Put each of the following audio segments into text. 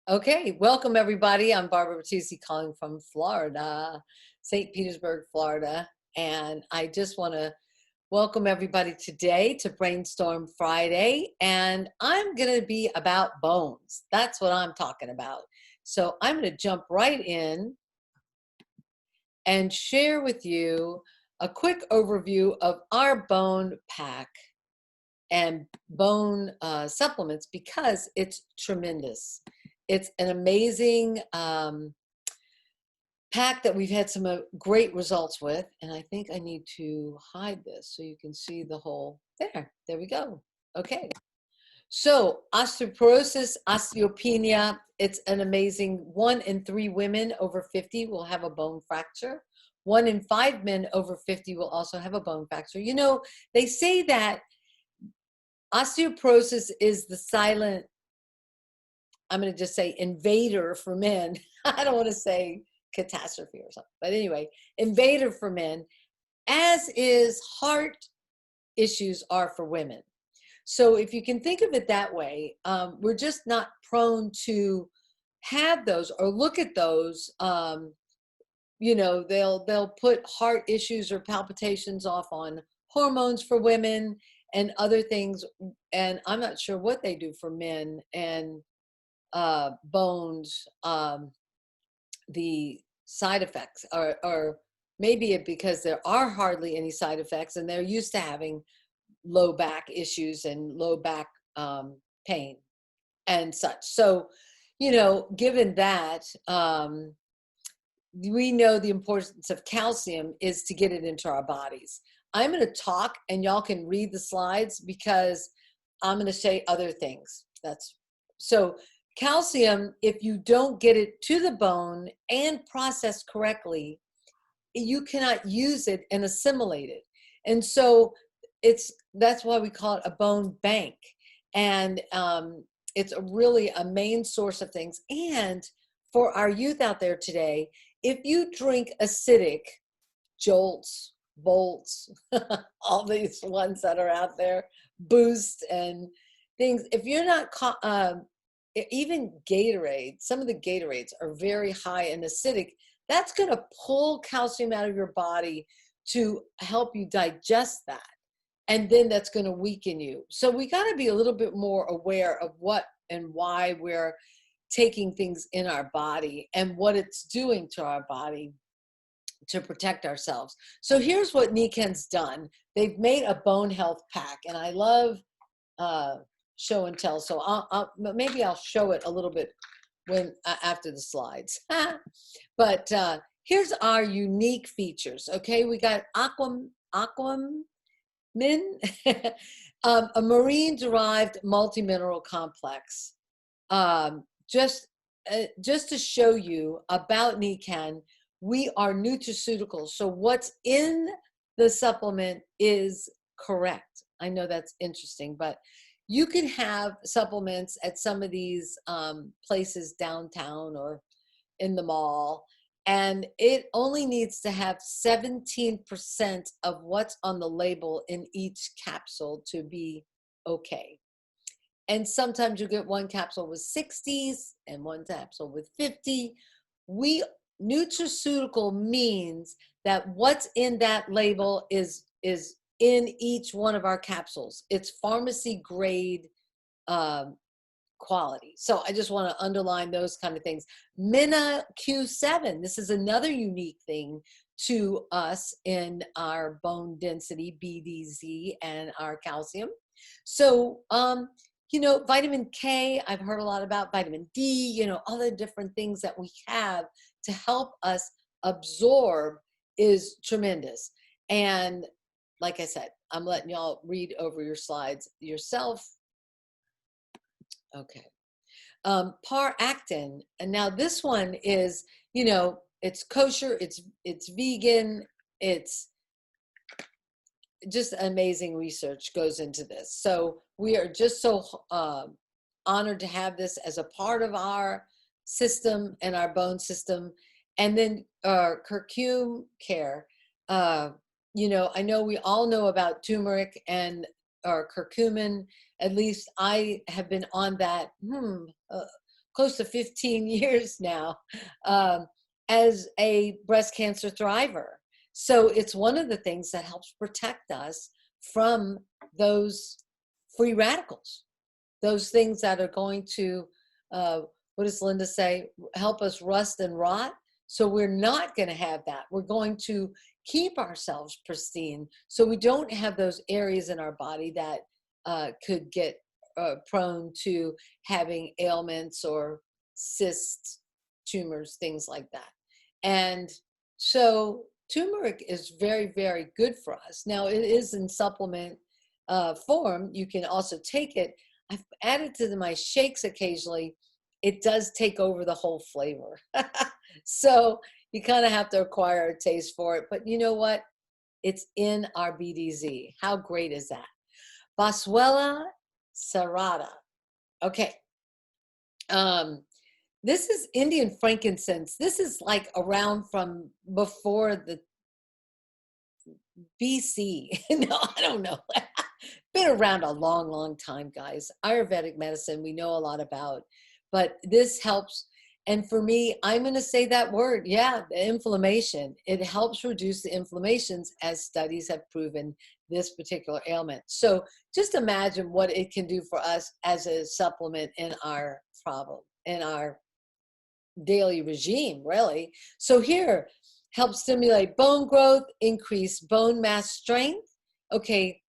Okay, welcome everybody. I'm Barbara Battisti calling from Florida, St. Petersburg, Florida. And I just want to welcome everybody today to Brainstorm Friday. And I'm going to be about bones. That's what I'm talking about. So I'm going to jump right in and share with you a quick overview of our bone pack and bone supplements because it's tremendous. It's an amazing pack that we've had some great results with. And I think I need to hide this so you can see the whole, there we go. Okay. So osteoporosis, osteopenia, it's an amazing 1 in 3 women over 50 will have a bone fracture. 1 in 5 men over 50 will also have a bone fracture. You know, they say that osteoporosis is the silent, I'm going to just say invader for men. I don't want to say catastrophe or something, but anyway, invader for men, as is heart issues are for women. So if you can think of it that way, we're just not prone to have those or look at those. You know, they'll put heart issues or palpitations off on hormones for women and other things, and I'm not sure what they do for men and bones, the side effects, or maybe it because there are hardly any side effects and they're used to having low back issues and low back pain and such. So, you know, given that, we know the importance of calcium is to get it into our bodies. I'm going to talk and y'all can read the slides because I'm going to say other things. That's so calcium, if you don't get it to the bone and processed correctly, you cannot use it and assimilate it. And so that's why we call it a bone bank. And it's really a main source of things. And for our youth out there today, if you drink acidic Jolts, Bolts, all these ones that are out there, Boost and things, if you're not, even Gatorade, some of the Gatorades are very high in acidic. That's going to pull calcium out of your body to help you digest that. And then that's going to weaken you. So we got to be a little bit more aware of what and why we're taking things in our body and what it's doing to our body to protect ourselves. So here's what Niken's done. They've made a bone health pack, and I love show and tell. So maybe I'll show it a little bit when after the slides. But here's our unique features. Okay, we got Aquamin, a marine-derived multi-mineral complex. Just to show you about Niken, we are nutraceuticals. So what's in the supplement is correct. I know that's interesting, but you can have supplements at some of these places downtown or in the mall, and it only needs to have 17% of what's on the label in each capsule to be okay. And sometimes you get one capsule with 60s and one capsule with 50. Nutraceutical means that what's in that label is in each one of our capsules. It's pharmacy grade quality. So I just want to underline those kind of things. Mina Q7, this is another unique thing to us in our bone density, BDZ, and our calcium. So, you know, vitamin K, I've heard a lot about vitamin D, you know, all the different things that we have to help us absorb is tremendous. And like I said, I'm letting y'all read over your slides yourself. Okay. Par-actin, and now this one is, you know, it's kosher, it's vegan, it's just amazing research goes into this. So we are just so honored to have this as a part of our system and our bone system. And then curcumin care, you know, I know we all know about turmeric and curcumin. At least I have been on that close to 15 years now, um, as a breast cancer thriver. So it's one of the things that helps protect us from those free radicals, those things that are going to, what does Linda say, help us rust and rot. So we're not going to have that. We're going to keep ourselves pristine so we don't have those areas in our body that could get prone to having ailments or cysts, tumors, things like that. And so turmeric is very, very good for us. Now, it is in supplement form. You can also take it. I've added to my shakes occasionally. It does take over the whole flavor. So you kind of have to acquire a taste for it. But you know what? It's in our BDZ. How great is that? Boswellia serrata. Okay. This is Indian frankincense. This is like around from before the BC. No, I don't know. Been around a long, long time, guys. Ayurvedic medicine, we know a lot about, but this helps. And for me, I'm going to say that word. Yeah, the inflammation. It helps reduce the inflammations, as studies have proven this particular ailment. So just imagine what it can do for us as a supplement in our problem, in our daily regime, really. So here, helps stimulate bone growth, increase bone mass strength. Okay,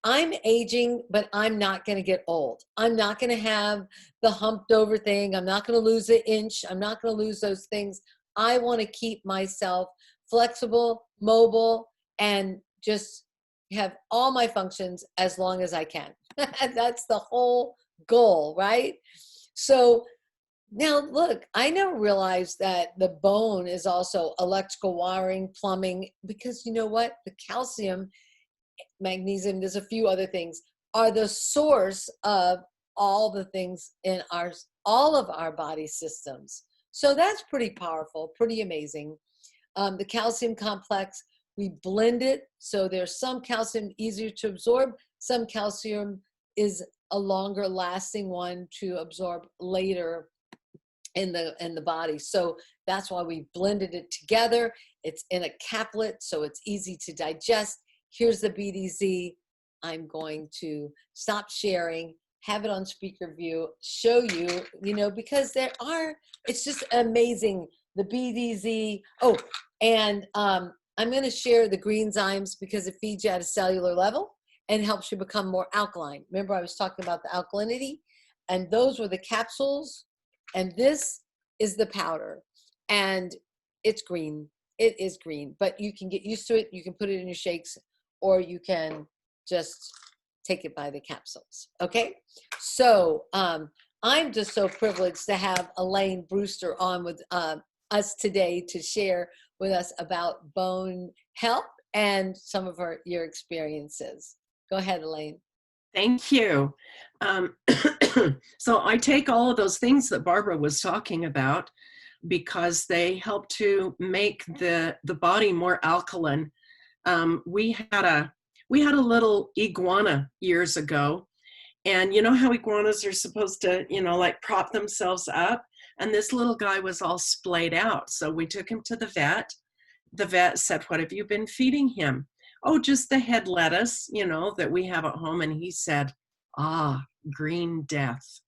I'm aging, but I'm not going to get old. I'm not going to have the humped over thing. I'm not going to lose an inch. I'm not going to lose those things. I want to keep myself flexible, mobile, and just have all my functions as long as I can. That's the whole goal, right? So now look, I never realized that the bone is also electrical wiring, plumbing, because you know what? The calcium, magnesium, there's a few other things, are the source of all the things in all of our body systems. So that's pretty powerful, pretty amazing. The calcium complex, we blend it. So there's some calcium easier to absorb. Some calcium is a longer lasting one to absorb later in the body. So that's why we blended it together. It's in a caplet, so it's easy to digest. Here's the BDZ. I'm going to stop sharing, have it on speaker view, show you, because it's just amazing. The BDZ. Oh, and I'm going to share the greenzymes because it feeds you at a cellular level and helps you become more alkaline. Remember I was talking about the alkalinity, and those were the capsules, and this is the powder, and it's green. It is green, but you can get used to it. You can put it in your shakes, or you can just take it by the capsules. Okay. So I'm just so privileged to have ElaineBrewster on with us today to share with us about bone health and some of your experiences. Go ahead, Elaine. Thank you. So I take all of those things that Barbara was talking about because they help to make the body more alkaline. We had a little iguana years ago, and you know how iguanas are supposed to, like prop themselves up, and this little guy was all splayed out. So we took him to the vet. The vet said, "What have you been feeding him?" "Oh, just the head lettuce, that we have at home." And he said, "Green death."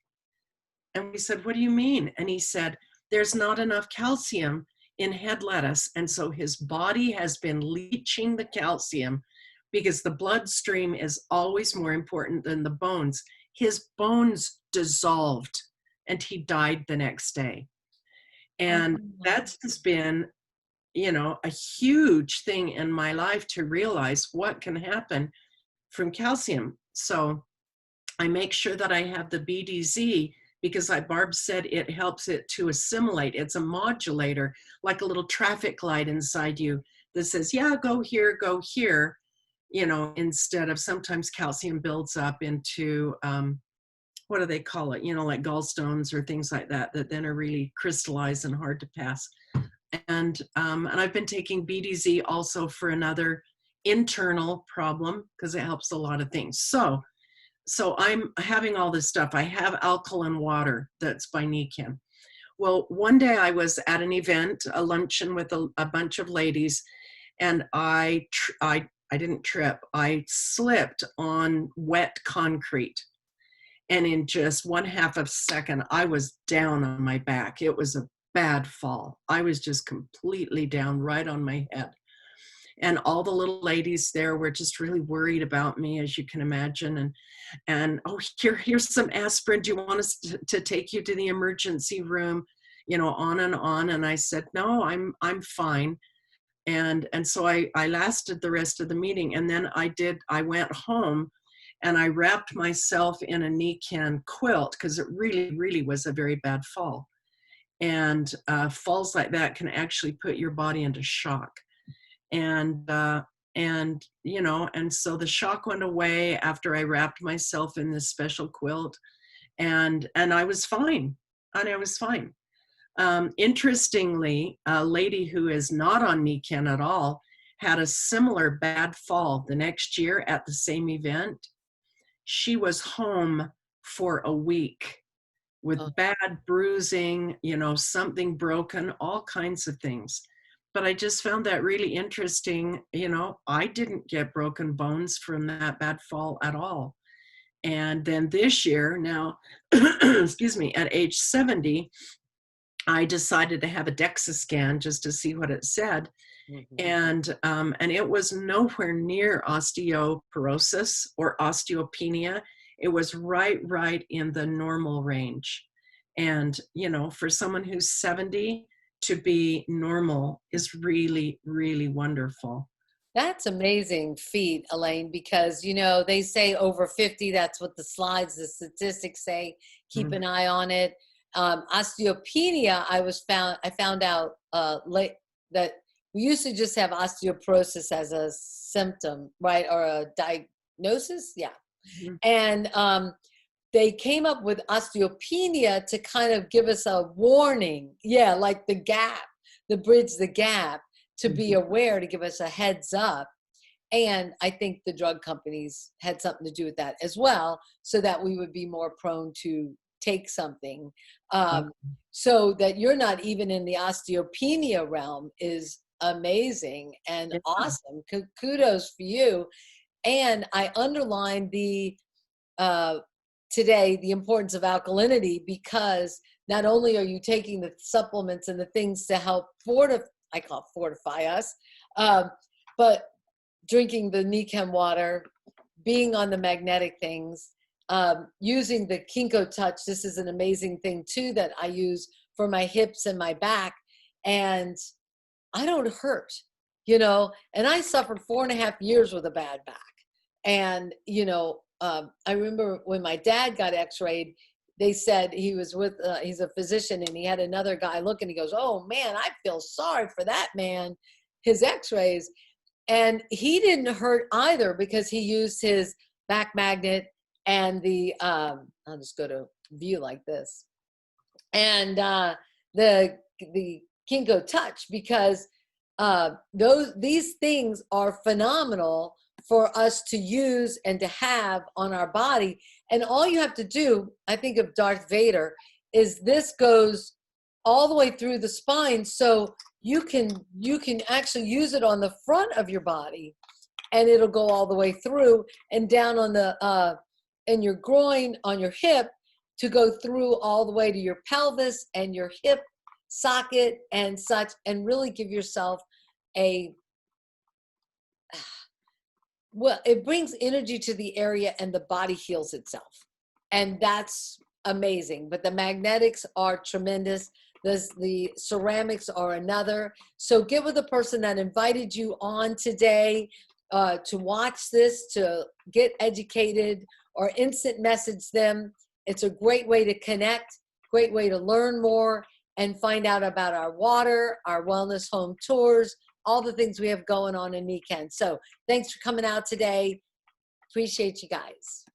And we said, "What do you mean?" And he said, "There's not enough calcium in head lettuce." And so his body has been leaching the calcium because the bloodstream is always more important than the bones. His bones dissolved and he died the next day. And that's just been, a huge thing in my life to realize what can happen from calcium. So I make sure that I have the BDZ because, like Barb said, it helps it to assimilate. It's a modulator, like a little traffic light inside you that says, yeah, go here, instead of sometimes calcium builds up into, what do they call it? Like gallstones or things like that then are really crystallized and hard to pass. And I've been taking BDZ also for another internal problem because it helps a lot of things. So I'm having all this stuff. I have alkaline water that's by Nikin. Well, one day I was at an event, a luncheon with a bunch of ladies, and I didn't trip. I slipped on wet concrete. And in just 1/2 of a second, I was down on my back. It was a bad fall. I was just completely down right on my head. And all the little ladies there were just really worried about me, as you can imagine. And oh, here's some aspirin. Do you want us to take you to the emergency room? You know, on and on. And I said, no, I'm fine. And so I lasted the rest of the meeting. And then I went home and I wrapped myself in a Nican quilt because it really, really was a very bad fall. And falls like that can actually put your body into shock. And you know, and so the shock went away after I wrapped myself in this special quilt, and I was fine. And I was fine. Interestingly, a lady who is not on Nican at all had a similar bad fall the next year at the same event. She was home for a week with bad bruising, you know, something broken, all kinds of things. But I just found that really interesting. You know, I didn't get broken bones from that bad fall at all. And then this year, now, excuse me, at age 70, I decided to have a DEXA scan just to see what it said. And it was nowhere near osteoporosis or osteopenia. It was right in the normal range. And, you know, for someone who's 70 to be normal is really, really wonderful. That's amazing feat, Elaine, because, you know, they say over 50, that's what the slides, the statistics say, keep an eye on it. Osteopenia, I found out late that we used to just have osteoporosis as a symptom, right? Or a diagnosis. Yeah. And they came up with osteopenia to kind of give us a warning. Yeah. Like the gap, the bridge, the gap, to be aware, to give us a heads up. And I think the drug companies had something to do with that as well, so that we would be more prone to take something. So that you're not even in the osteopenia realm is amazing and awesome. Kudos for you. And I underlined today the importance of alkalinity, because not only are you taking the supplements and the things to help I call it fortify us, but drinking the Nican water, being on the magnetic things, using the Kinko Touch. This is an amazing thing too that I use for my hips and my back, and I don't hurt, you know, and I suffered 4.5 years with a bad back. And, you know, I remember when my dad got x-rayed, they said he was with, he's a physician, and he had another guy look, and he goes, oh man, I feel sorry for that man, his x-rays. And he didn't hurt either, because he used his back magnet and I'll just go to view like this, and the Kinko Touch, because these things are phenomenal for us to use and to have on our body. And all you have to do, I think of Darth Vader, is this goes all the way through the spine, so you can actually use it on the front of your body, and it'll go all the way through and down on the in your groin, on your hip, to go through all the way to your pelvis and your hip socket and such, and really give yourself well, it brings energy to the area, and the body heals itself. And that's amazing. But the magnetics are tremendous. The ceramics are another. So get with the person that invited you on today to watch this, to get educated, or instant message them. It's a great way to connect, great way to learn more and find out about our water, our wellness home tours, all the things we have going on in Nican. So thanks for coming out today. Appreciate you guys.